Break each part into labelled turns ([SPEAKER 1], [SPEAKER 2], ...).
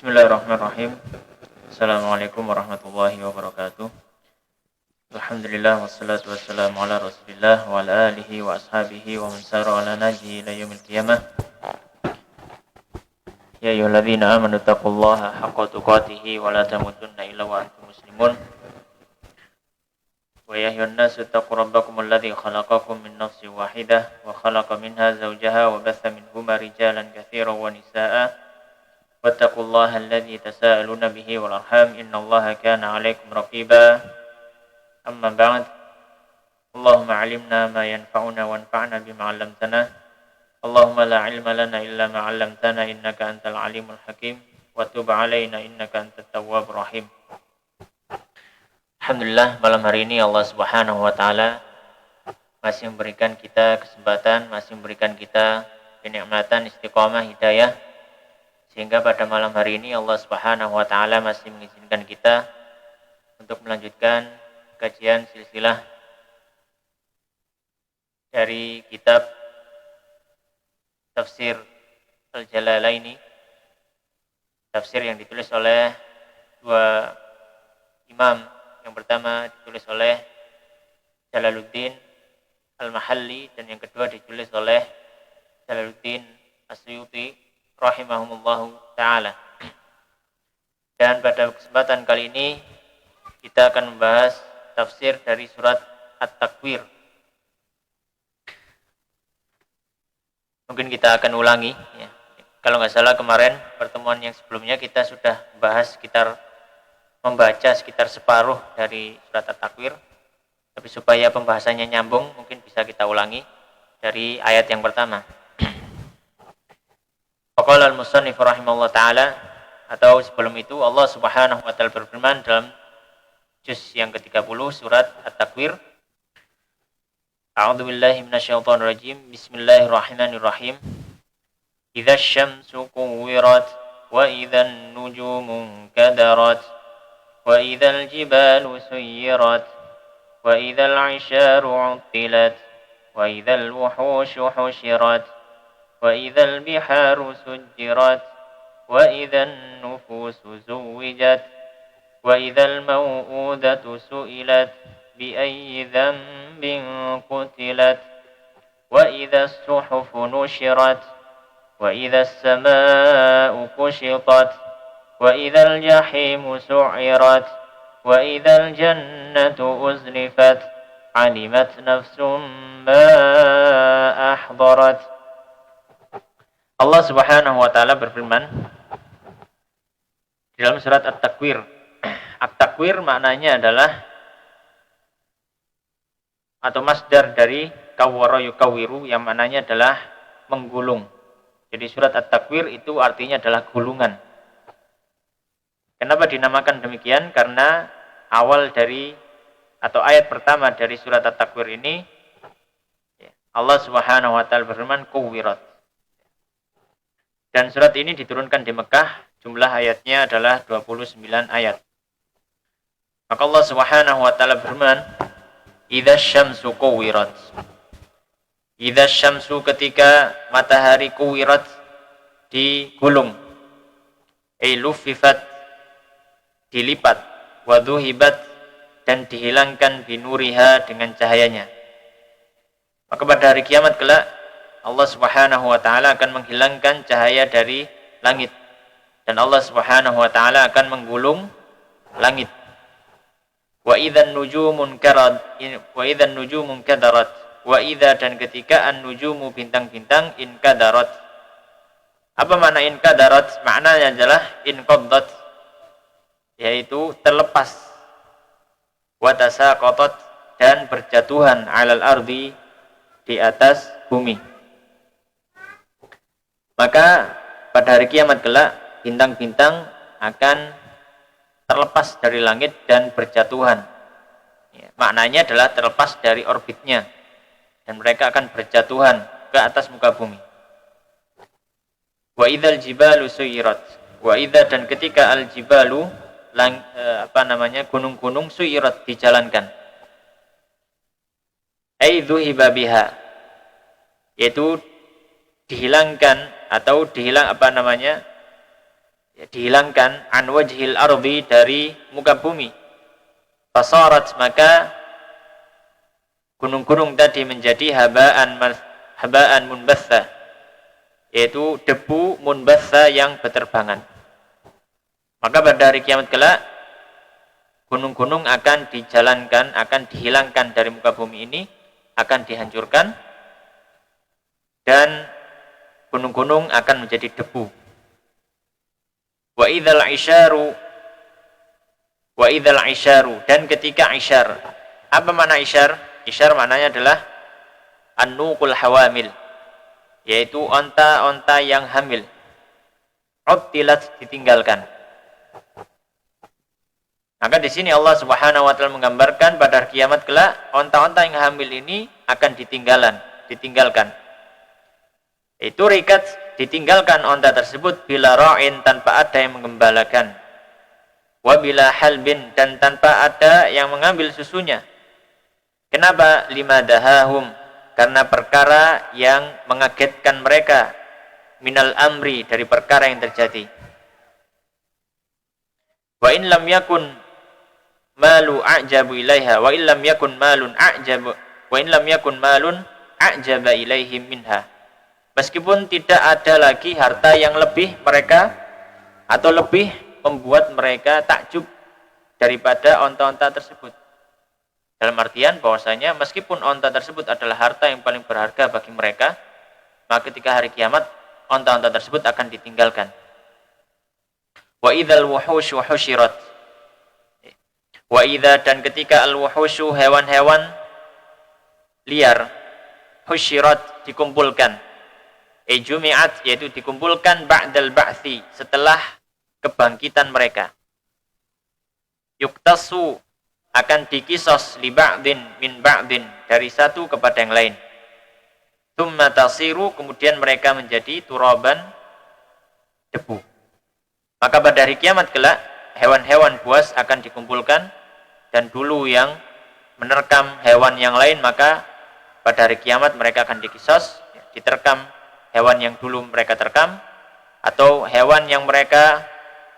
[SPEAKER 1] Bismillahirrahmanirrahim. Assalamualaikum warahmatullahi wabarakatuh. Alhamdulillah wassalatu wassalamu ala Rasulillah wa ala alihi wa ashabihi wa man sara ala nahjihi ila yaumil qiyamah. Ya ayyuhalladzina amanu taqullaha haqqa tuqatih wa la tamutunna illa wa antum muslimun. Wa ya ayyuhan nasu taqu rabbakum alladzi khalaqakum min nafsin wahidah wa khalaqa minha zawjaha wa batha minhuma rijalan katsiran wa nisaa'a. واتقوا الله الذي تساءلون به والأرحام إن الله كان عليكم رقيبا أما بعد اللهم علمنا ما ينفعنا وانفعنا بما علمتنا اللهم لا علم لنا إلا ما علمتنا إنك أنت العليم الحكيم وتب علينا إنك أنت التواب الرحيم. Alhamdulillah, malam hari ini Allah Subhanahu wa taala masih memberikan kita kesempatan, masih memberikan kita kenikmatan istiqamah hidayah, sehingga pada malam hari ini Allah Subhanahu wa taala masih mengizinkan kita untuk melanjutkan kajian silsilah dari kitab Tafsir Al-Jalalaini, tafsir yang ditulis oleh dua imam. Yang pertama ditulis oleh Jalaluddin Al-Mahalli dan yang kedua ditulis oleh Jalaluddin As-Suyuti rahimahumullahu ta'ala. Dan pada kesempatan kali ini kita akan membahas tafsir dari surat At-Takwir. Mungkin kita akan ulangi ya. Kalau nggak salah kemarin pertemuan yang sebelumnya kita sudah membaca sekitar separuh dari surat At-Takwir. Tapi supaya pembahasannya nyambung mungkin bisa kita ulangi dari ayat yang pertama. Qala al-musannif rahimahullah ta'ala, atau sebelum itu Allah Subhanahu wa ta'ala berfirman dalam juz yang ke-30 surat At-Takwir. A'udzu billahi minasyaitonir rajim. Bismillahirrahmanirrahim. Idza asy-syamsu kuwirat wa idzan nujumu kadarat wa idzal jibalu suyirat wa idzal 'isharu 'uttilat wa idzal wuhushu husyirat وَإِذَا الْبِحَارُ سُجِّرَتْ وَإِذَا النُّفُوسُ زُوِّجَتْ وَإِذَا الْمَوْءُودَةُ سُئِلَتْ بِأَيِّ ذَنبٍ قُتِلَتْ وَإِذَا الصُّحُفُ نُشِرَتْ وَإِذَا السَّمَاءُ كُشِطَتْ وَإِذَا الْجَحِيمُ سُعِّرَتْ وَإِذَا الْجَنَّةُ أُزْلِفَتْ عَلِمَتْ نَفْسٌ مَا أَحْضَرَتْ. Allah Subhanahu wa taala berfirman di dalam surat At-Takwir. At-Takwir maknanya adalah atau masdar dari kawwara yukawwiru yang maknanya adalah menggulung. Jadi surat At-Takwir itu artinya adalah gulungan. Kenapa dinamakan demikian? Karena awal dari atau ayat pertama dari surat At-Takwir ini Allah Subhanahu wa taala berfirman kuwirat. Dan surat ini diturunkan di Mekah, jumlah ayatnya adalah 29 ayat. Maka Allah Subhanahu wa taala berfirman, "Idza syamsu kuwirat." Idza syamsu ketika matahari kuwirat digulung. Luffifat dilipat, wa dhuhibat dan dihilangkan binuriha dengan cahayanya. Maka pada hari kiamat kelak Allah Subhanahu wa taala akan menghilangkan cahaya dari langit dan Allah Subhanahu wa taala akan menggulung langit. Wa idzan nujumun kadarat wa idza dan ketika an-nujumu bintang-bintang inkadarat. Apa makna inkadarat? Maknanya adalah inqaddat, yaitu terlepas, wa tasaqatat dan berjatuhan alal ardi di atas bumi. Maka pada hari kiamat kelak bintang-bintang akan terlepas dari langit dan berjatuhan. Ya, maknanya adalah terlepas dari orbitnya dan mereka akan berjatuhan ke atas muka bumi. Wa idzal jibalu suyirat. Wa idza dan ketika al jibalu gunung-gunung suyirat dijalankan. Ai dzuhiba biha, yaitu dihilangkan atau dihilangkan an wajhil ardi dari muka bumi. Fasarat, maka gunung-gunung tadi menjadi habaan munbatha, yaitu debu munbatha yang berterbangan. Maka pada hari kiamat kelak gunung-gunung akan dijalankan, akan dihilangkan dari muka bumi ini, akan dihancurkan, dan gunung-gunung akan menjadi debu. Wa idzal isyaru, dan ketika isyar. Apa makna isyar? Isyar maknanya adalah an-nuqul hawamil, yaitu onta-onta yang hamil. Uttilat, ditinggalkan. Maka di sini Allah Subhanahu wa taala menggambarkan pada hari kiamat kelak onta-onta yang hamil ini akan ditinggalkan. Itu rikat, ditinggalkan onta tersebut bila ra'in, tanpa ada yang menggembalakan. Wa bila halbin, dan tanpa ada yang mengambil susunya. Kenapa? Limadahahum, karena perkara yang mengagetkan mereka, minal amri, dari perkara yang terjadi. Wa in lam yakun malu a'jabu ilaiha, wa in lam yakun malun a'jaba ilaihim minha. Meskipun tidak ada lagi harta yang lebih mereka, atau lebih membuat mereka takjub daripada onta-onta tersebut. Dalam artian bahwasanya meskipun onta tersebut adalah harta yang paling berharga bagi mereka, maka ketika hari kiamat onta-onta tersebut akan ditinggalkan. Wa idzal wuhusyu husyirat. Wa idza, dan ketika al-wuhusyu, hewan-hewan liar, husyirat, dikumpulkan. Jumi'at, yaitu dikumpulkan ba'dal ba'thi, setelah kebangkitan mereka. Yuktasu, akan dikisos li ba'din min ba'din, dari satu kepada yang lain. Tsumma tasiru, kemudian mereka menjadi turaban, debu. Maka pada hari kiamat kelak hewan-hewan buas akan dikumpulkan, dan dulu yang menerkam hewan yang lain, maka pada hari kiamat mereka akan dikisos, diterkam hewan yang dulu mereka terkam, atau hewan yang mereka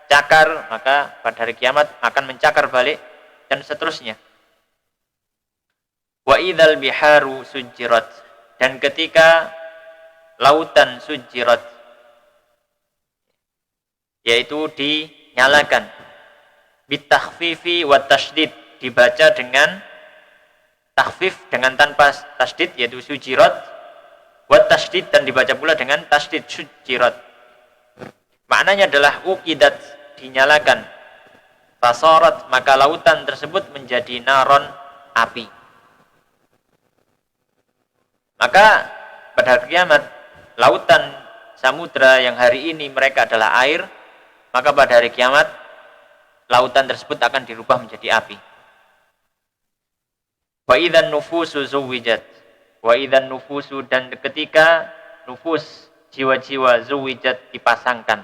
[SPEAKER 1] cakar, maka pada hari kiamat akan mencakar balik, dan seterusnya. Wa idzal biharu sujjirat, dan ketika lautan sujjirat, yaitu dinyalakan, bitakhfifi wa tasydid, dibaca dengan takhfif, dengan tanpa tasydid, yaitu sujjirat, wa tasydid, dan dibaca pula dengan tasydid, sujjirat. Maknanya adalah uqidat, dinyalakan. Fasarat, maka lautan tersebut menjadi naron, api. Maka pada hari kiamat, lautan samudra yang hari ini mereka adalah air, maka pada hari kiamat lautan tersebut akan dirubah menjadi api. Wa idzan nufusu zuwijat. Wa idzan nufusu, dan ketika nufus, jiwa-jiwa, zuwijat, dipasangkan.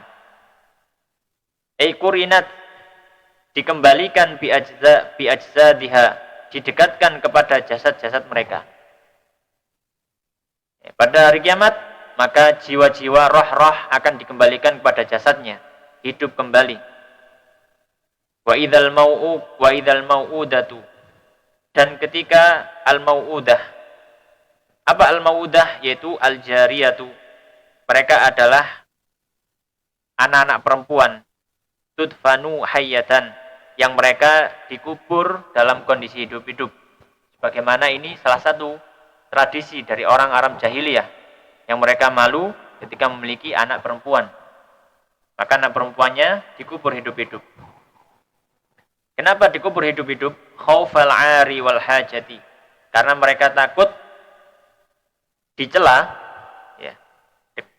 [SPEAKER 1] Kurinat, dikembalikan bi ajzadiha, didekatkan kepada jasad-jasad mereka. Pada hari kiamat, maka jiwa-jiwa, roh-roh akan dikembalikan kepada jasadnya, hidup kembali. Wa idzal mau'udatu, dan ketika al-mau'udah. Apa al-mau'udah? Yaitu al-jariyatu. Mereka adalah anak-anak perempuan, tudfanu hayyatan, yang mereka dikubur dalam kondisi hidup-hidup. Sebagaimana ini salah satu tradisi dari orang Arab jahiliyah, yang mereka malu ketika memiliki anak perempuan. Maka anak perempuannya dikubur hidup-hidup. Kenapa dikubur hidup-hidup? Khaufal 'ari wal hajati. Karena mereka takut dicela, ya,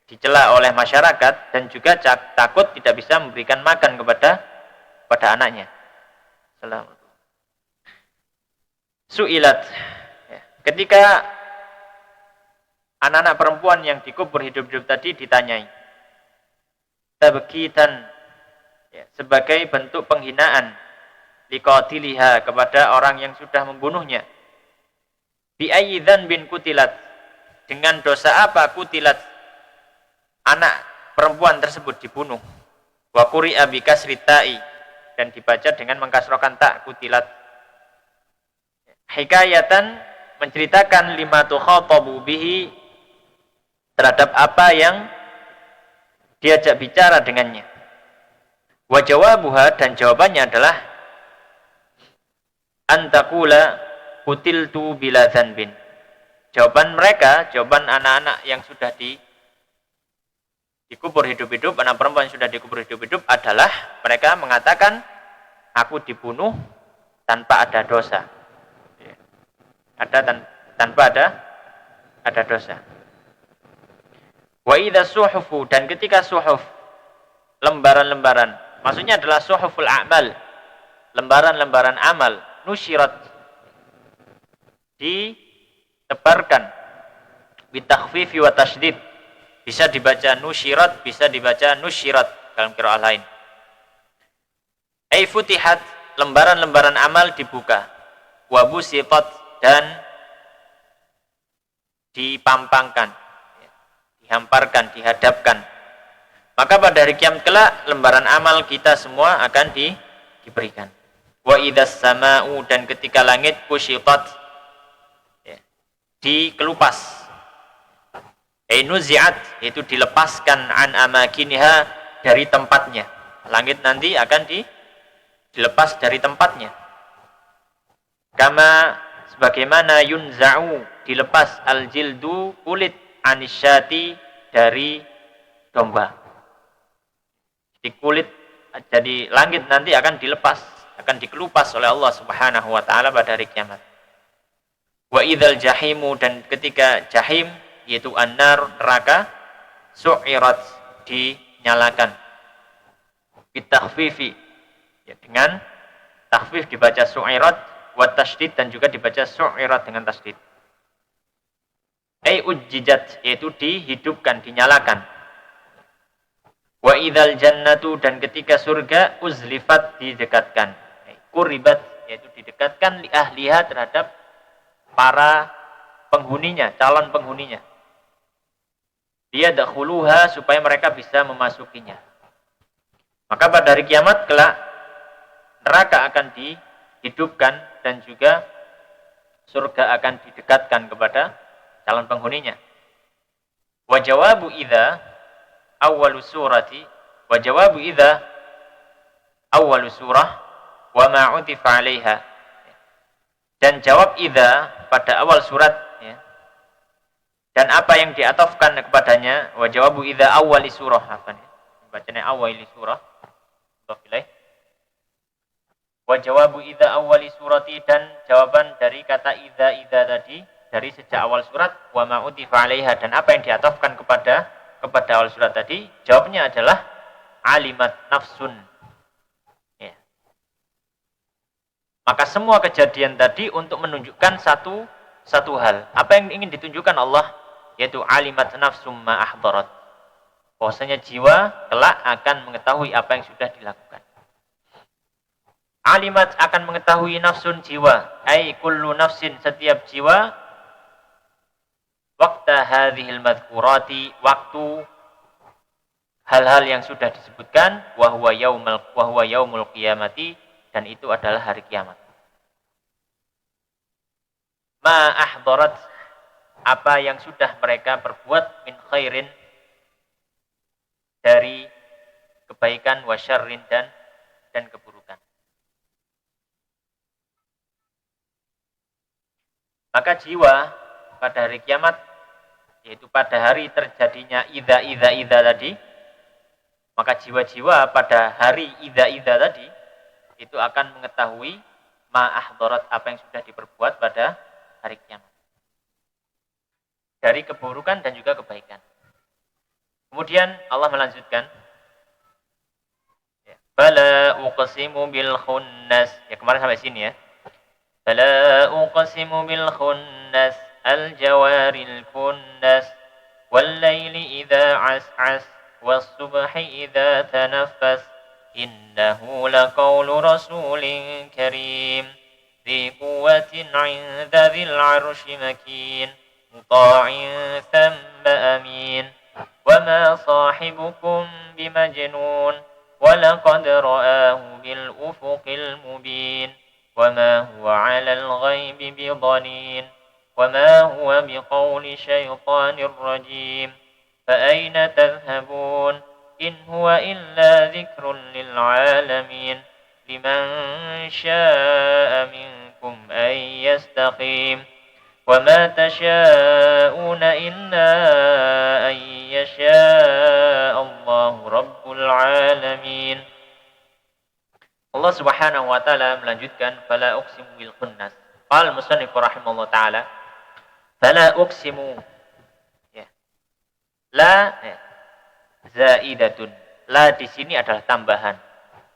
[SPEAKER 1] dicela oleh masyarakat, dan juga takut tidak bisa memberikan makan kepada anaknya. Su'ilat, ya, ketika anak-anak perempuan yang dikubur hidup-hidup tadi ditanyai, tabkitan, ya, sebagai bentuk penghinaan, liqatiliha, kepada orang yang sudah membunuhnya. Bi ayyi dzanbin kutilat, dengan dosa apa kutilat anak perempuan tersebut dibunuh. Wa quri'a bi kasri ta'i, dan dibaca dengan mengkasrokan ta, kutilat. Hikayatan, menceritakan lima tukhatabu bihi, terhadap apa yang diajak bicara dengannya. Wa jawabuha, dan jawabannya adalah antakula kutiltu bila dzanbin. Jawaban mereka, jawaban anak-anak yang sudah dikubur hidup-hidup, anak perempuan yang sudah dikubur hidup-hidup adalah mereka mengatakan, aku dibunuh tanpa ada dosa. Tanpa ada dosa. Wa idza suhufu, dan ketika suhuf, lembaran-lembaran, maksudnya adalah suhuful a'mal, lembaran-lembaran amal, nusyirat, ditebarkan, bitakhfifi wa tasydid, bisa dibaca nusyirat, bisa dibaca nusyirat dalam qiraah lain. Ai futihat, lembaran-lembaran amal dibuka, wa busitat, dan dipampangkan, dihamparkan, dihadapkan. Maka pada hari kiamat kelak, lembaran amal kita semua akan diberikan. Wa idzas sama'u, dan ketika langit kusyitat, dikelupas. Nuzi'at, yaitu dilepaskan, an amakiniha, dari tempatnya. Langit nanti akan dilepas dari tempatnya. Kama, sebagaimana yunza'u, dilepas al-jildu, kulit, anisyati, dari domba. Jadi kulit, jadi langit nanti akan dilepas, akan dikelupas oleh Allah Subhanahu wa taala pada hari kiamat. Wa idzal jahimu, dan ketika jahim, yaitu an-nar, neraka, su'irat, dinyalakan. Bitakhfifi, ya, dengan takhfif dibaca su'irat, wa tasydid, dan juga dibaca su'irat dengan tasydid. Ai ujjijat, yaitu dihidupkan, dinyalakan. Wa idzal jannatu, dan ketika surga, uzlifat, didekatkan. Quribat, yaitu didekatkan, li ahliha, terhadap para penghuninya, calon penghuninya. Dia dakhuluha, supaya mereka bisa memasukinya. Maka pada hari kiamat kelak, neraka akan dihidupkan, dan juga surga akan didekatkan kepada calon penghuninya. Wa jawabu idza awwalu surati, wa jawabu idza awwalu surah wa ma utifa 'alaiha. Dan jawab idza pada awal surat, ya, dan apa yang diatofkan kepadanya. Wa jawabu idza awwali surah, apa nih? Bacanya awwali surah. Wa jawabu idza awwali surati, dan jawaban dari kata idza tadi, dari sejak awal surat, wa ma utifa 'alaiha, dan apa yang diatofkan kepada awal surat tadi, jawabnya adalah alimat nafsun. Ya. Maka semua kejadian tadi untuk menunjukkan satu hal. Apa yang ingin ditunjukkan Allah? Yaitu alimat nafsum ma ahdarat. Bahwasanya jiwa kelak akan mengetahui apa yang sudah dilakukan. Alimat, akan mengetahui, nafsun, jiwa. Ai kullu nafsin, setiap jiwa. Waqta hadhil madhkurati, waktu hal-hal yang sudah disebutkan. Wa huwa yaumul qiyamati, dan itu adalah hari kiamat. Ma ahdarat, apa yang sudah mereka perbuat, min khairin, dari kebaikan, wa syarrin, dan keburukan. Maka jiwa pada hari kiamat, yaitu pada hari terjadinya idza tadi, maka jiwa-jiwa pada hari idza tadi itu akan mengetahui ma ahdarat, apa yang sudah diperbuat pada hari kiamat, dari keburukan dan juga kebaikan. Kemudian Allah melanjutkan, Fala uqsimu bil khunnas. Ya, kemarin sampai sini ya. Fala uqsimu bil khunnas, al jawaril kunnas, wal laili idza as'as, was subhi idza tanaffas, innahu laqawlu rasulin karim, ذي قوة عند ذي العرش مكين, مطاع ثم أمين, وما صاحبكم بمجنون, ولقد رآه بالأفق المبين وما هو على الغيب بضنين وما هو بقول شيطان رجيم فأين تذهبون إن هو إلا ذكر للعالمين لمن شاء منكم أن يستقيم وما تشاءون إلا أن يشاء الله رب العالمين. Allah Subhanahu wa taala melanjutkan fala uqsimu bil khunnas. Qal musannif rahimahullah taala fala uqsimu ya. La ya. Zaidatun. La di sini adalah tambahan.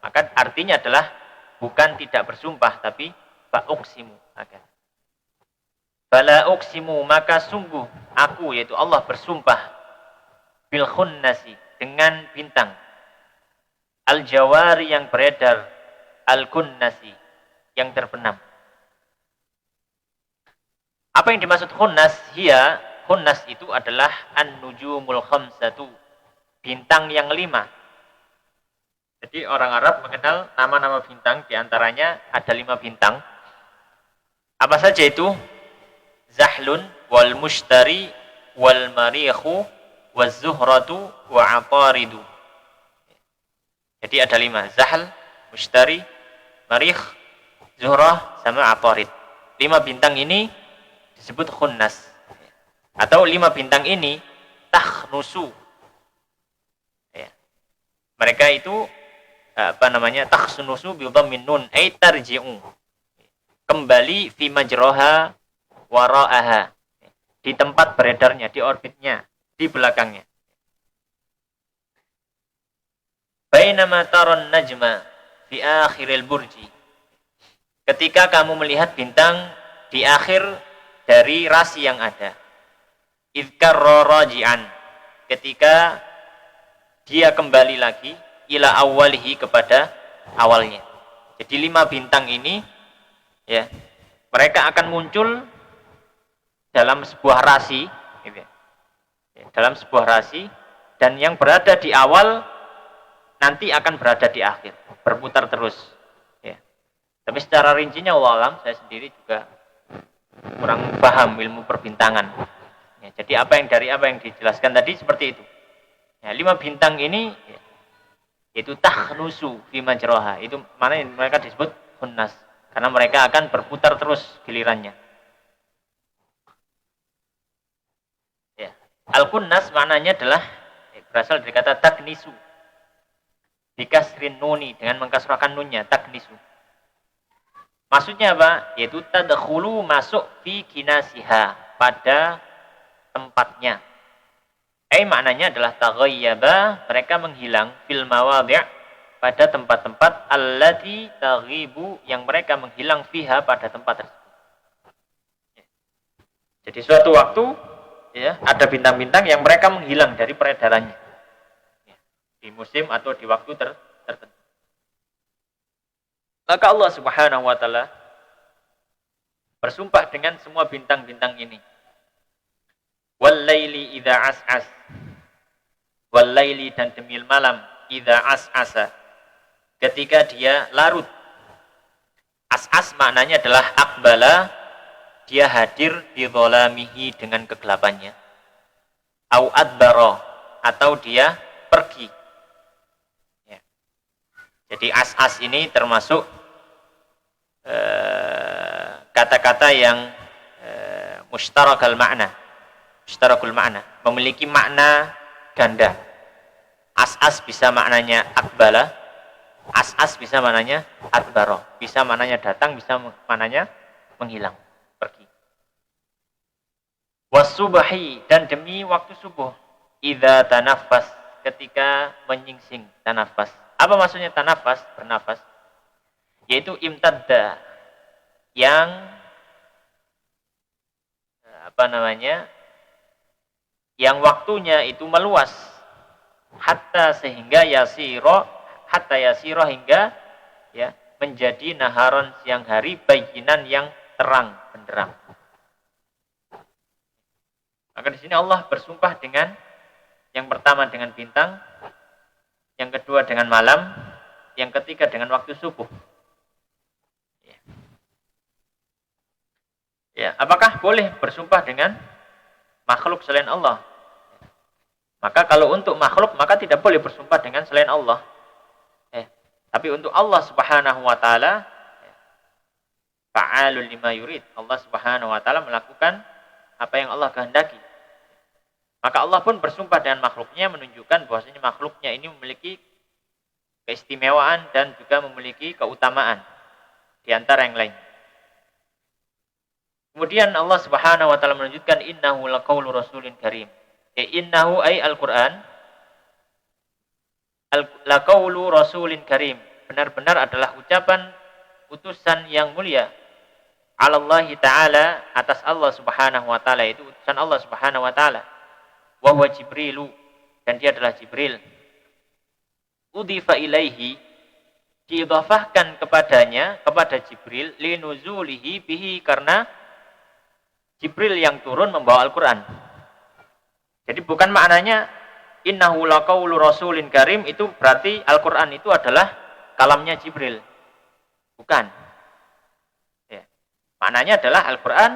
[SPEAKER 1] Maka artinya adalah bukan tidak bersumpah tapi fa uqsimu akan. Fala uqsimu maka sungguh aku yaitu Allah bersumpah bil khunnasi dengan bintang al jawari yang beredar al kunnasi yang terbenam. Apa yang dimaksud khunnas? Khunnas itu adalah an-nujumul khamsatu, bintang yang 5. Jadi orang Arab mengenal nama-nama bintang, diantaranya ada 5 bintang. Apa saja itu? Zahlun, wal mushtari, wal marikhu, waz zuhratu, wa ataridu. Jadi ada 5. Zahl, mushtari, marikh, zuhrah, sama atarid. 5 bintang ini disebut khunnas. Atau 5 bintang ini takhnusu. Ya. Mereka itu takhnusu bi dhammin nun ay tarji'u. Kembali fi majraha wara'aha. Di tempat beredarnya, di orbitnya, di belakangnya. Bainama taran najma fi akhiril burji. Ketika kamu melihat bintang di akhir dari rasi yang ada. Idkarra raji'an. Ketika dia kembali lagi ila awwalihi kepada awalnya. Jadi 5 bintang ini ya, mereka akan muncul dalam sebuah rasi gitu ya. Dalam sebuah rasi dan yang berada di awal nanti akan berada di akhir, berputar terus ya. Tapi secara rincinya wallahu alam saya sendiri juga kurang paham ilmu perbintangan ya, jadi apa yang dijelaskan tadi seperti itu ya, 5 bintang ini ya, yaitu takhnusu fi majraha, itu mana yang mereka disebut khunnas karena mereka akan berputar terus gilirannya ya. Al-khunnas maknanya adalah berasal dari kata taknisu bikasrin nuni, dengan mengkasrahkan nunnya, taknisu. Maksudnya apa? Yaitu tadkhulu, masuk fi kinasiha, pada tempatnya. Maknanya adalah taghayyaba, mereka menghilang fil mawadhi', pada tempat-tempat allati taghibu, yang mereka menghilang fiha, pada tempat tersebut. Jadi suatu waktu ya, ada bintang-bintang yang mereka menghilang dari peredarannya. Di musim atau di waktu tertentu. Maka Allah Subhanahu wa taala bersumpah dengan semua bintang-bintang ini. Wal laili idza as'as. Wal laili, dan demi malam, idza as'asa, ketika dia larut. As'as maknanya adalah aqbala, dia hadir bi dhalamihi, dengan kegelapannya. Au adbara, atau dia pergi. Jadi as-as ini termasuk kata-kata yang mushtarakul makna, memiliki makna ganda. As-as bisa maknanya akbala, as-as bisa maknanya adbaro, bisa maknanya datang, bisa maknanya menghilang, pergi. Wasubhi, dan demi waktu subuh, idza tanaffas, ketika menyingsing, tanafas. Apa maksudnya tanafas? Bernafas. Yaitu imtadda, yang yang waktunya itu meluas, hatta yasiro, hingga ya menjadi naharon, siang hari, bayinan, yang terang benderang. Maka di sini Allah bersumpah dengan yang pertama dengan bintang, yang kedua dengan malam, yang ketiga dengan waktu subuh. Ya, apakah boleh bersumpah dengan makhluk selain Allah? Maka kalau untuk makhluk maka tidak boleh bersumpah dengan selain Allah. Tapi untuk Allah Subhanahu wa taala fa'alul lima yurid. Allah Subhanahu wa taala melakukan apa yang Allah kehendaki. Maka Allah pun bersumpah dengan makhluknya menunjukkan bahwasanya makhluknya ini memiliki keistimewaan dan juga memiliki keutamaan di antara yang lain. Kemudian Allah Subhanahu wa taala menunjukkan innahu laqaulu rasulin karim. Innahu ay Al-Qur'an laqaulu rasulin karim. Benar-benar adalah ucapan utusan yang mulia. 'Alallahi ta'ala, atas Allah Subhanahu wa taala, itu utusan Allah Subhanahu wa taala. Wa huwa Jibrilu, dan dia adalah Jibril. Udhifa ilaihi, diidhafahkan kepadanya, kepada Jibril, linuzulihi bihi, karena Jibril yang turun membawa Al-Quran. Jadi bukan maknanya innahu laqaulu rasulin karim itu berarti Al-Quran itu adalah kalamnya Jibril. Bukan. Ya. Maknanya adalah Al-Quran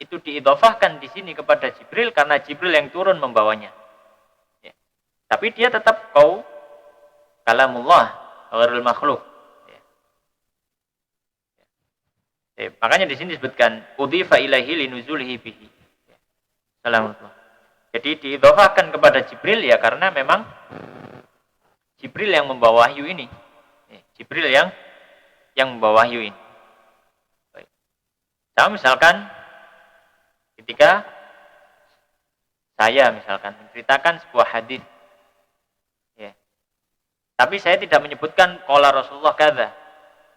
[SPEAKER 1] itu diidhafahkan di sini kepada Jibril karena Jibril yang turun membawanya. Ya. Tapi dia tetap kalamullah, ghairul makhluk. Ya. Ya. Makanya di sini disebutkan udhifa ilaihi linuzulihi bihi. Ya. Assalamualaikum. Jadi diidhafahkan kepada Jibril ya karena memang Jibril yang membawa wahyu ini. Ya. Jibril yang membawa wahyu ini. Baik. Sama misalkan ketika saya misalkan menceritakan sebuah hadis, ya, tapi saya tidak menyebutkan qala Rasulullah kadza,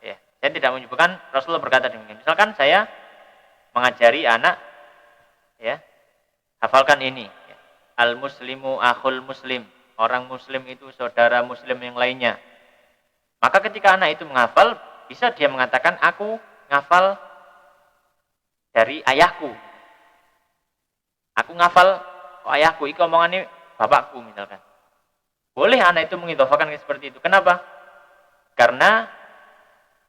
[SPEAKER 1] ya, saya tidak menyebutkan Rasulullah berkata demikian. Misalkan saya mengajari anak, ya, hafalkan ini, ya, al muslimu akhul muslim, orang muslim itu saudara muslim yang lainnya. Maka ketika anak itu menghafal, bisa dia mengatakan aku ngafal dari ayahku. Aku ngafal ayahku, itu omongannya bapakku misalkan. Boleh anak itu mengidhafahkan seperti itu. Kenapa? Karena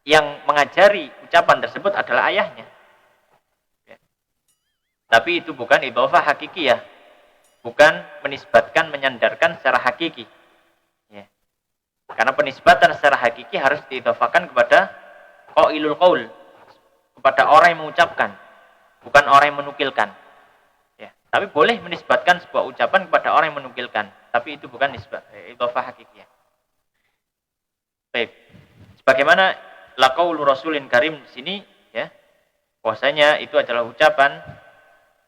[SPEAKER 1] yang mengajari ucapan tersebut adalah ayahnya. Ya. Tapi itu bukan idhafah hakiki ya. Bukan menisbatkan, menyandarkan secara hakiki. Ya. Karena penisbatan secara hakiki harus diidhafahkan kepada qailul qaul, kepada orang yang mengucapkan, bukan orang yang menukilkan. Tapi boleh menisbatkan sebuah ucapan kepada orang yang menukilkan. Tapi itu bukan nisbah, idhafah hakikiyah. Baik. Sebagaimana laqaulu rasulin karim di sini, ya. Bahwasanya itu adalah ucapan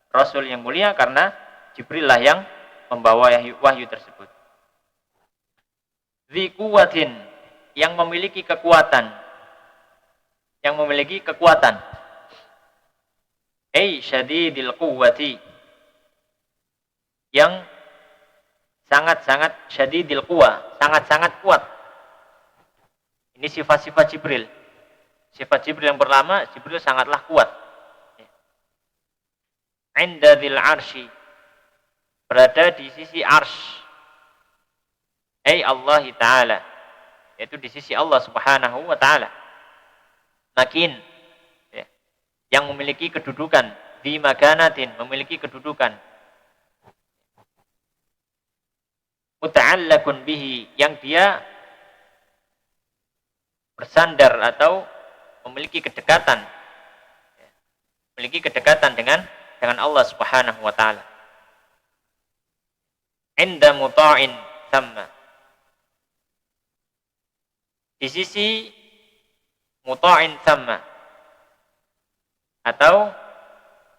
[SPEAKER 1] Rasul yang mulia karena Jibril lah yang membawa wahyu tersebut. Dzi quwwatin, yang memiliki kekuatan. Yang memiliki kekuatan. Ai syadidil quwwati, yang sangat-sangat syadidil quwa, sangat-sangat kuat. Ini sifat-sifat Jibril. Sifat Jibril yang pertama, Jibril sangatlah kuat. Inda dzil arsy, berada di sisi arsy. Allah Ta'ala, yaitu di sisi Allah Subhanahu wa Ta'ala. Makin, ya, yang memiliki kedudukan, di makanatin, memiliki kedudukan. Muta'allakun bihi, yang dia bersandar atau memiliki kedekatan, dengan Allah Subhanahu wa taala. Inda muta'in thamma, di sisi muta'in thamma, atau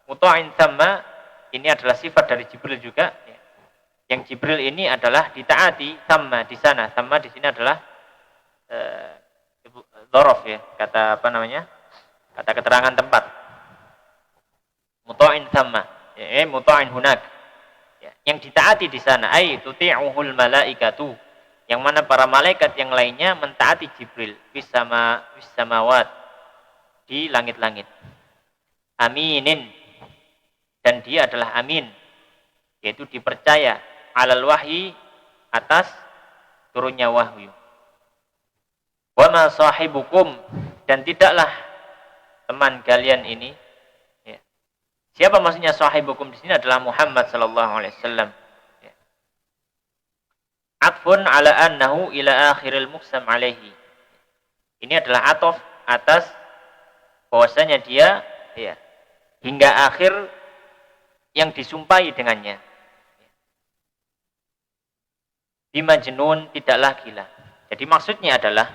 [SPEAKER 1] muta'in thamma ini adalah sifat dari Jibril juga. Yang Jibril ini adalah ditaati sama di sana. Sama di sini adalah dzaraf ya, kata apa namanya? Kata keterangan tempat. Muta'in sama, ya, muta'in hunak. Ya, yang ditaati di sana ai tuti'uhul malaikatu, yang mana para malaikat yang lainnya mentaati Jibril fis samawat, di langit-langit. Aminin, dan dia adalah amin, yaitu dipercaya alal wahyi, atas turunnya wahyu. Wa ma sahibukum, dan tidaklah teman kalian ini, ya. Siapa maksudnya sahibukum di sini adalah Muhammad sallallahu alaihi wasallam. Ya. Atfun ala annahu ila akhiril muqsam alaihi. Ini adalah atof atas bahwasanya dia, ya, hingga akhir yang disumpahi dengannya. Bimajnun, tidaklah gila. Jadi maksudnya adalah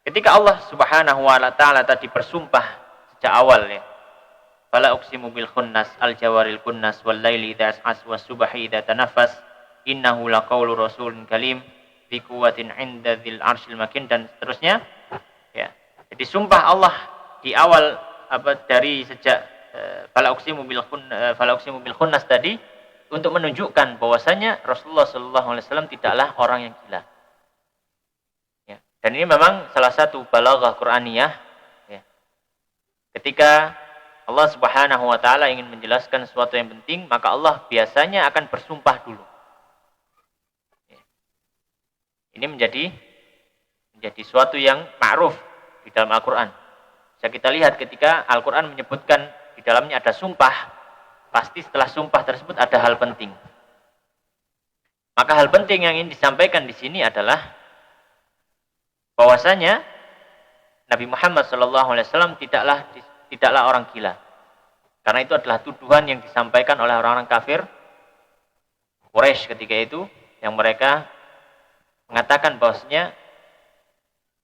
[SPEAKER 1] ketika Allah Subhanahu wa taala tadi bersumpah sejak awal, ya. Fala uqsimu bil khunnas al jawaril kunnas wal laili idza as'as was subhi idza tanaffas innahu laqaulu rasulun kalim bi quwwatin 'inda dzil arsyil makin, dan seterusnya, ya. Jadi sumpah Allah di awal dari sejak fala uqsimu bil khunnas tadi untuk menunjukkan bahwasanya Rasulullah sallallahu alaihi wasallam tidaklah orang yang gila. Ya. Dan ini memang salah satu balaghah Qur'aniyah, ya. Ketika Allah Subhanahu wa taala ingin menjelaskan sesuatu yang penting, maka Allah biasanya akan bersumpah dulu. Ya. Ini menjadi suatu yang ma'ruf di dalam Al-Qur'an. Bisa kita lihat ketika Al-Qur'an menyebutkan di dalamnya ada sumpah, pasti setelah sumpah tersebut ada hal penting. Maka hal penting yang ingin disampaikan di sini adalah bahwasanya Nabi Muhammad SAW tidaklah orang gila. Karena itu adalah tuduhan yang disampaikan oleh orang-orang kafir Quraisy ketika itu, yang mereka mengatakan bahwasanya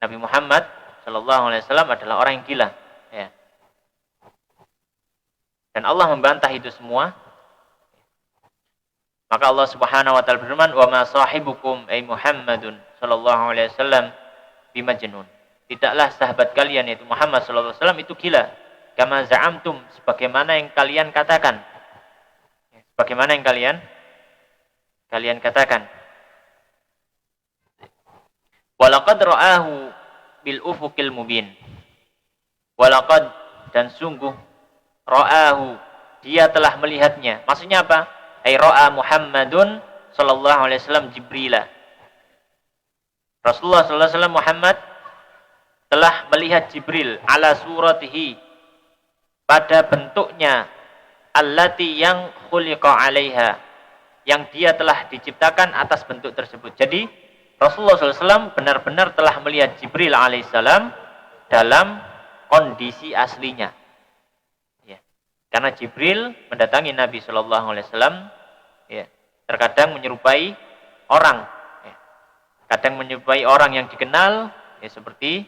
[SPEAKER 1] Nabi Muhammad SAW adalah orang yang gila. Ya. Dan Allah membantah itu semua. Maka Allah Subhanahu wa taala berfirman, "Wa ma sahibukum ay Muhammadun sallallahu alaihi wasallam bimajnun." Tidaklah sahabat kalian yaitu Muhammad sallallahu alaihi wasallam itu gila. Kama za'amtum, sebagaimana yang kalian katakan. Sebagaimana yang kalian katakan. Walaqad ra'ahu bil ufuqil mubin. Walaqad, dan sungguh, ra'ahu, dia telah melihatnya. Maksudnya apa? Ai ra'a Muhammadun sallallahu alaihi wasallam Jibrila. Rasulullah sallallahu alaihi wasallam Muhammad telah melihat Jibril ala suratihi, pada bentuknya, allati yang khuliqa 'alaiha, yang dia telah diciptakan atas bentuk tersebut. Jadi Rasulullah SAW benar-benar telah melihat Jibril alaihissalam dalam kondisi aslinya. Karena Jibril mendatangi Nabi Shallallahu Alaihi Wasallam, ya, terkadang menyerupai orang, ya, kadang menyerupai orang yang dikenal, ya, seperti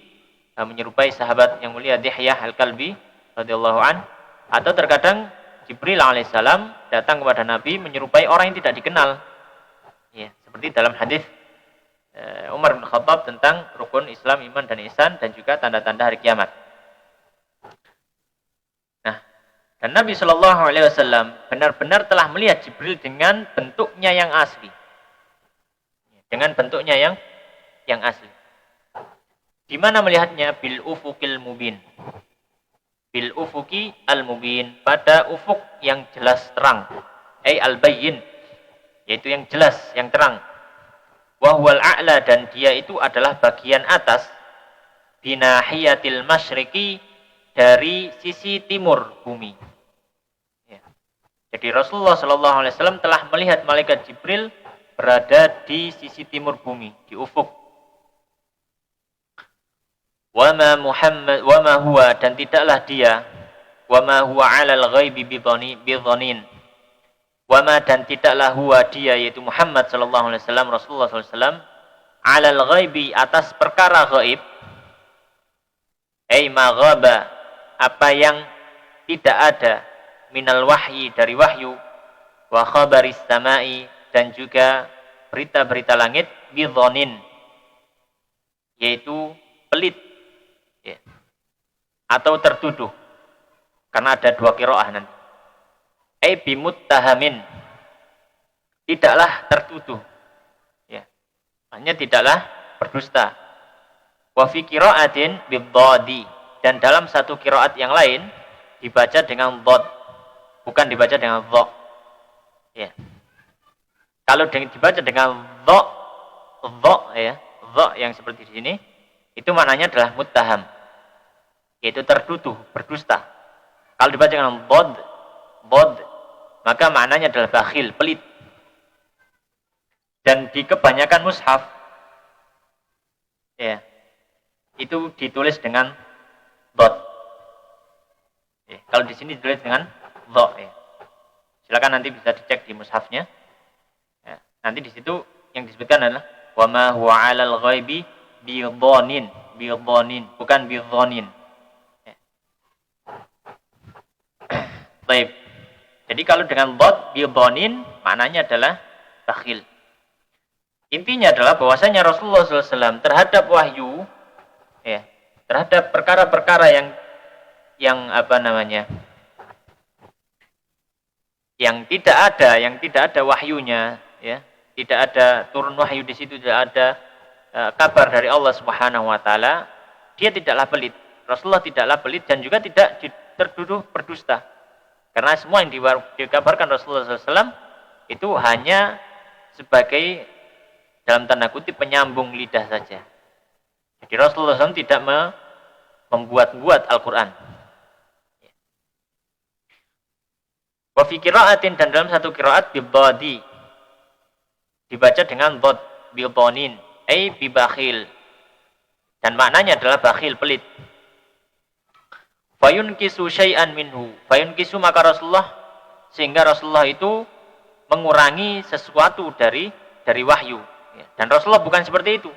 [SPEAKER 1] menyerupai sahabat yang mulia Dihyah Al-Kalbi radhiyallahu an, atau terkadang Jibril Alaihissalam datang kepada Nabi menyerupai orang yang tidak dikenal, ya, seperti dalam hadis Umar bin Khattab tentang rukun Islam, iman dan ihsan, dan juga tanda-tanda hari kiamat. Dan Nabi Shallallahu Alaihi Wasallam benar-benar telah melihat Jibril dengan bentuknya yang asli, dengan bentuknya yang asli. Di mana melihatnya? Bil ufuqil mubin, bil ufuqi al mubin, pada ufuk yang jelas terang, al bayyin, yaitu yang jelas, yang terang. Wahwal a'la, dan dia itu adalah bagian atas, binahiyatil masyriqi, dari sisi timur bumi. Ya. Jadi Rasulullah Shallallahu Alaihi Wasallam telah melihat malaikat Jibril berada di sisi timur bumi, di ufuk. Wama Muhammad, wama huwa, dan tidaklah dia, wama huwa alal ghaibi bidhanin. Wama, dan tidaklah huwa dia, yaitu Muhammad Shallallahu Alaihi Wasallam, Rasulullah Sallallahu Alaihi Wasallam, alal ghaibi, atas perkara ghaib, ma ghaba, apa yang tidak ada, minal wahyi, dari wahyu, wa khabaris samai, dan juga berita-berita langit, bidhanin, yaitu pelit, ya, atau tertuduh, karena ada dua qiraah nanti. Bimuttahamin, tidaklah tertuduh, ya, hanya tidaklah berdusta. Wa fi qira'atin bidhadi, dan dalam satu qiraat yang lain dibaca dengan dhad, bukan dibaca dengan dha. Ya. Kalau dibaca dengan dha, ya, dha yang seperti di sini itu maknanya adalah muttaham, yaitu tertuduh, berdusta. Kalau dibaca dengan bod, maka maknanya adalah bakhil, pelit. Dan di kebanyakan mushaf ya, itu ditulis dengan dot. Ya, kalau di sini ditulis dengan dha ya. Silakan nanti bisa dicek di mushafnya. Ya, nanti di situ yang disebutkan adalah wa ma huwa 'alal ghaibi bidhanin, bukan bidhanin. Ya. Baik. Jadi kalau dengan dot bidhanin maknanya adalah bakhil. Intinya adalah bahwasanya Rasulullah SAW terhadap wahyu, ya, terhadap perkara-perkara yang apa namanya, yang tidak ada wahyunya, ya, tidak ada turun wahyu di situ, tidak ada kabar dari Allah Subhanahu Wa Taala, dia tidaklah pelit. Rasulullah tidaklah pelit dan juga tidak tertuduh berdusta, karena semua yang dikabarkan Rasulullah SAW itu hanya sebagai dalam tanda kutip penyambung lidah saja. Jadi Rasulullah SAW tidak membuat-buat Al-Quran. Wa fi qira'atin, dan dalam satu qiraat bidhadi, dibaca dengan dhad bidhanin, bibakhil, dan maknanya adalah bakhil, pelit. Fayunkisu syai'an minhu, fayunkisu, maka Rasulullah, sehingga Rasulullah itu mengurangi sesuatu dari wahyu. Dan Rasulullah bukan seperti itu.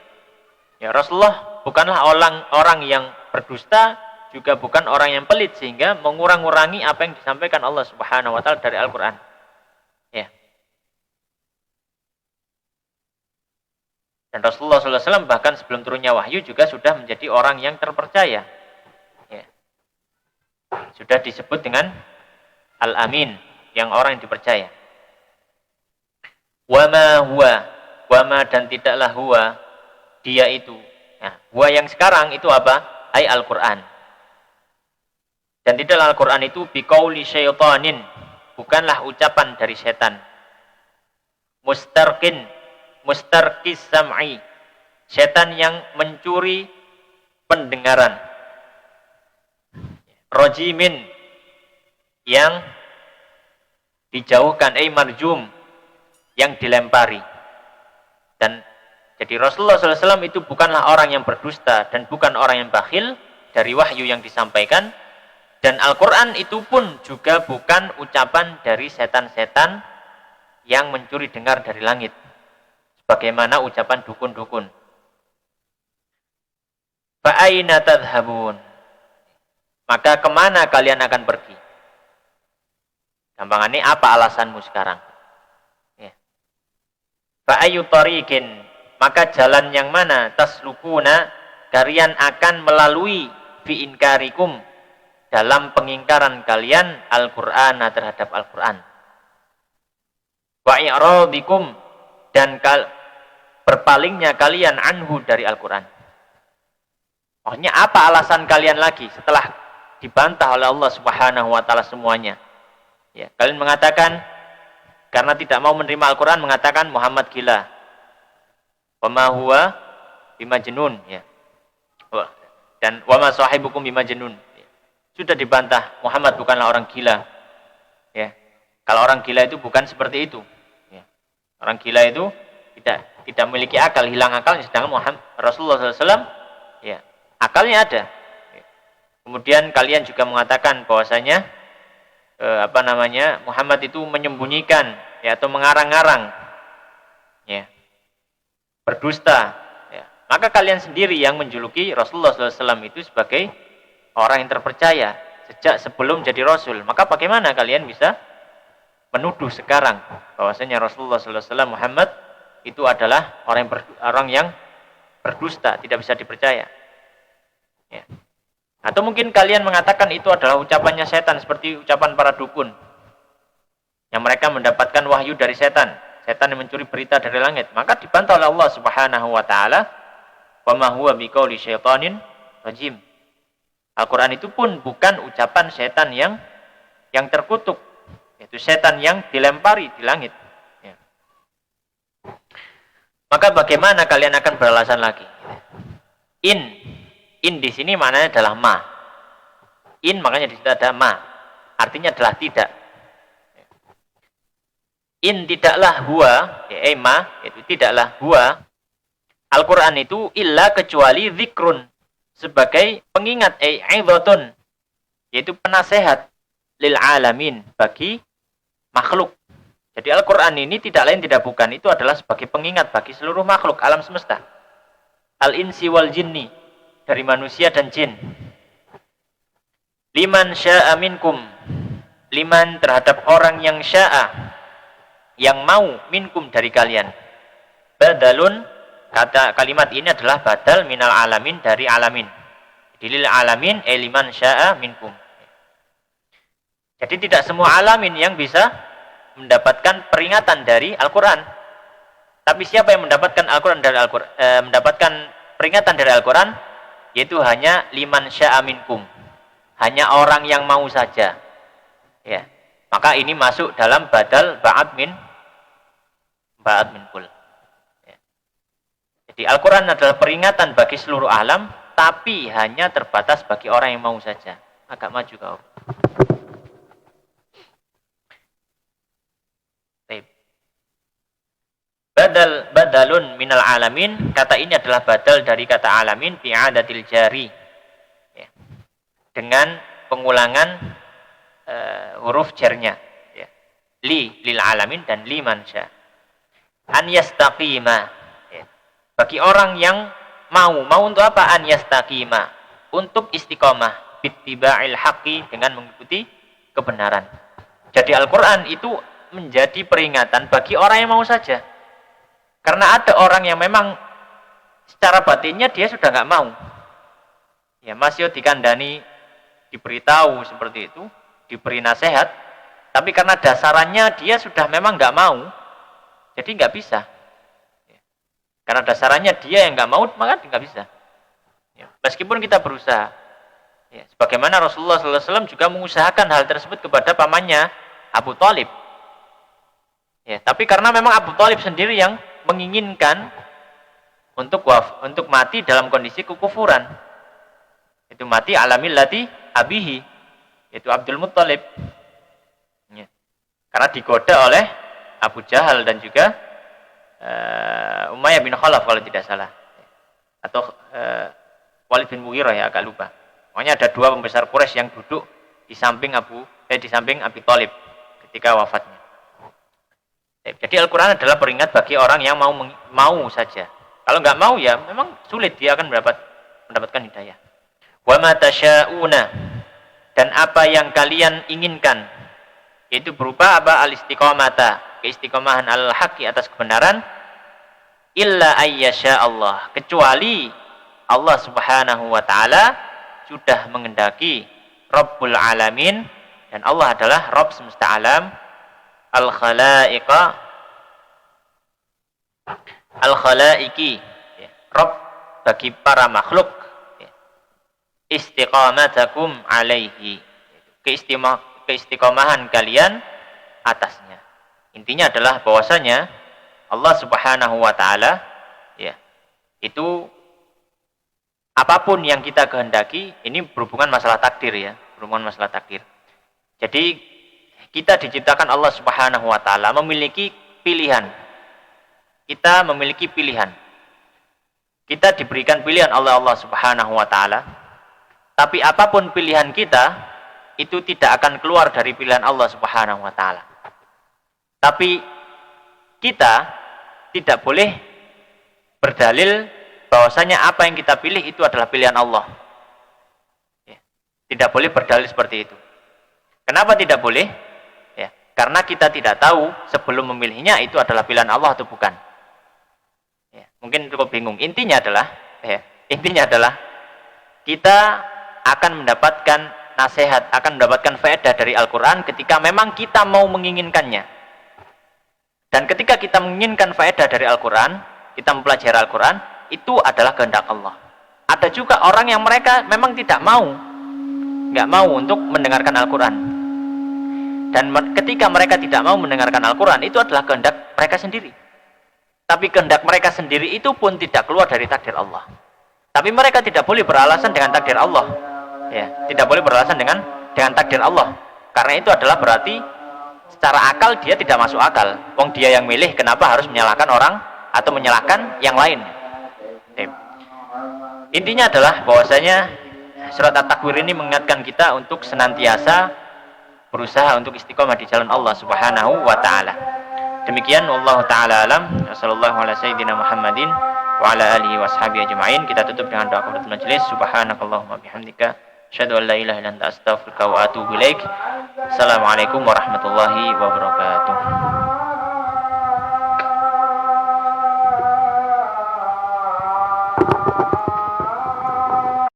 [SPEAKER 1] Ya, Rasulullah bukanlah orang yang berdusta, juga bukan orang yang pelit sehingga mengurang-urangi apa yang disampaikan Allah Subhanahu Wa Taala dari Al-Quran. Ya. Dan Rasulullah SAW bahkan sebelum turunnya wahyu juga sudah menjadi orang yang terpercaya. Ya. Sudah disebut dengan Al-Amin, yang orang yang dipercaya. Wa ma huwa, wama, dan tidaklah huwa, dia itu. Nah, huwa yang sekarang itu apa? Al-Quran. Dan tidaklah Al-Quran itu biqauli syaitanin, bukanlah ucapan dari setan. Mustarqis sam'i, setan yang mencuri pendengaran. Rojimin, yang dijauhkan, marjum, yang dilempari. Dan jadi Rasulullah SAW itu bukanlah orang yang berdusta dan bukan orang yang bakhil dari wahyu yang disampaikan. Dan Al-Quran itu pun juga bukan ucapan dari setan-setan yang mencuri dengar dari langit, sebagaimana ucapan dukun-dukun. Fa'aina tadhhabun, maka kemana kalian akan pergi? Gampangannya, apa alasanmu sekarang? Fa'ayu tariqin, maka jalan yang mana, taslukuna, kalian akan melalui, fi inkarikum, dalam pengingkaran kalian, Al-Qur'an, terhadap Al-Qur'an. Wa i'radikum, dan berpalingnya kalian anhu, dari Al-Qur'an. Maksudnya apa alasan kalian lagi setelah dibantah oleh Allah Subhanahu Wa Taala semuanya? Ya, kalian mengatakan karena tidak mau menerima Al-Quran, mengatakan Muhammad gila. Wa ma huwa bimajnun, ya. Dan wa ma sahibukum bimajnun. Sudah dibantah, Muhammad bukanlah orang gila. Ya. Kalau orang gila itu bukan seperti itu. Ya. Orang gila itu tidak memiliki akal, hilang akal, sedangkan Rasulullah SAW, ya, akalnya ada. Ya. Kemudian kalian juga mengatakan bahwasanya Muhammad itu menyembunyikan, ya, atau mengarang-arang, ya, berdusta, ya. Maka kalian sendiri yang menjuluki Rasulullah SAW itu sebagai orang yang terpercaya sejak sebelum jadi Rasul. Maka bagaimana kalian bisa menuduh sekarang bahwasanya Rasulullah SAW, Muhammad itu adalah orang yang berdusta, tidak bisa dipercaya, ya. Atau mungkin kalian mengatakan itu adalah ucapannya setan, seperti ucapan para dukun yang mereka mendapatkan wahyu dari setan yang mencuri berita dari langit. Maka dibantah oleh Allah Subhanahu Wa Taala, wa ma huwa biqauli syaitanin rajim. Al-Quran itu pun bukan ucapan setan yang terkutuk, yaitu setan yang dilempari di langit, ya. Maka bagaimana kalian akan beralasan lagi? In di sini maknanya adalah ma. In makanya di situ ada ma. Artinya adalah tidak. In tidaklah huwa, ma itu tidaklah huwa. Al-Quran itu illa kecuali zikrun, sebagai pengingat, aidhatun, yaitu penasehat lil alamin, bagi makhluk. Jadi Al-Quran ini tidak lain tidak bukan, itu adalah sebagai pengingat bagi seluruh makhluk alam semesta. Al-insi wal jinni, dari manusia dan jin. Liman sya'a minkum, liman terhadap orang yang sya'a, yang mau, minkum dari kalian. Badalun, kata kalimat ini adalah badal minal alamin, dari alamin. Dilil alamin, liman sya'a minkum. Jadi tidak semua alamin yang bisa mendapatkan peringatan dari Al-Quran. Tapi siapa yang mendapatkan Al-Quran dari Al-Quran, mendapatkan peringatan dari Al-Quran, yaitu hanya liman sya'a minkum, hanya orang yang mau saja. Ya, maka ini masuk dalam badal ba'ad min kul. Ya. Jadi Al-Quran adalah peringatan bagi seluruh alam, tapi hanya terbatas bagi orang yang mau saja. Agak maju kau. Badalun minal alamin, kata ini adalah badal dari kata alamin bi'adatil jari, ya, dengan pengulangan huruf jarnya, ya. Lil alamin dan liman sya. An yastaqima, ya. Bagi orang yang mau untuk apa? An yastaqima, untuk istiqomah bittiba'il haqqi, dengan mengikuti kebenaran. Jadi Al-Quran itu menjadi peringatan bagi orang yang mau saja. Karena ada orang yang memang secara batinnya dia sudah nggak mau. Ya, masih dikandani, diberitahu seperti itu, diberi nasihat, tapi karena dasarannya dia sudah memang nggak mau, jadi nggak bisa. Ya. Karena dasarannya dia yang nggak mau, maka nggak bisa. Ya. Meskipun kita berusaha, ya, sebagaimana Rasulullah SAW juga mengusahakan hal tersebut kepada pamannya Abu Thalib. Ya, tapi karena memang Abu Thalib sendiri yang menginginkan untuk mati dalam kondisi kekufuran, itu mati ala millati abihi, yaitu Abdul Muttalib, ya. Karena digoda oleh Abu Jahal dan juga Umayyah bin Khalaf kalau tidak salah, atau Walid bin Mughirah, ya, agak lupa. Pokoknya ada dua pembesar Quraisy yang duduk di samping Abi Thalib ketika wafatnya. Jadi Al-Quran adalah peringat bagi orang yang mau saja. Kalau nggak mau, ya memang sulit dia akan mendapatkan hidayah. Wa ma tasya'una, dan apa yang kalian inginkan, itu berupa apa? Al-istiqomata, keistiqomahan al-haqqi, atas kebenaran, illa ayyasha Allah, kecuali Allah Subhanahu wa taala sudah mengendaki, Rabbul alamin, dan Allah adalah Rabb semesta alam, al-khalaiki, ya, Rabb bagi para makhluk, ya. Istiqamatakum alaihi, keistiqomahan kalian atasnya. Intinya adalah bahwasanya Allah Subhanahu wa taala, ya, itu apapun yang kita kehendaki, ini berhubungan masalah takdir, ya, berhubungan masalah takdir. Jadi kita diciptakan Allah Subhanahu wa taala memiliki pilihan. Kita memiliki pilihan. Kita diberikan pilihan oleh Allah Subhanahu wa taala. Tapi apapun pilihan kita, itu tidak akan keluar dari pilihan Allah Subhanahu wa taala. Tapi kita tidak boleh berdalil bahwasanya apa yang kita pilih itu adalah pilihan Allah. Tidak boleh berdalil seperti itu. Kenapa tidak boleh? Karena kita tidak tahu sebelum memilihnya itu adalah pilihan Allah atau bukan. Ya, mungkin cukup bingung. Intinya adalah kita akan mendapatkan nasihat, akan mendapatkan faedah dari Al-Quran ketika memang kita mau menginginkannya. Dan ketika kita menginginkan faedah dari Al-Quran, kita mempelajari Al-Quran, itu adalah kehendak Allah. Ada juga orang yang mereka memang nggak mau untuk mendengarkan Al-Quran. Dan ketika mereka tidak mau mendengarkan Al-Quran, itu adalah kehendak mereka sendiri. Tapi kehendak mereka sendiri itu pun tidak keluar dari takdir Allah. Tapi mereka tidak boleh beralasan dengan takdir Allah. Ya, tidak boleh beralasan dengan takdir Allah. Karena itu adalah berarti secara akal dia tidak masuk akal. Wong dia yang milih, kenapa harus menyalahkan orang atau menyalahkan yang lain? Intinya adalah bahwasanya surat At-Takwir ini mengingatkan kita untuk senantiasa berusaha untuk istiqomah di jalan Allah Subhanahu wa taala. Demikian wallahu taala alam. Wassallallahu ala sayyidina Muhammadin wa ala alihi washabihi ajmain. Kita tutup dengan doa kafaratul majelis. Subhanakallahumma bihamdika asyhadu an la ilaha illa anta astaghfiruka wa atubu ilaik. Assalamualaikum warahmatullahi wabarakatuh.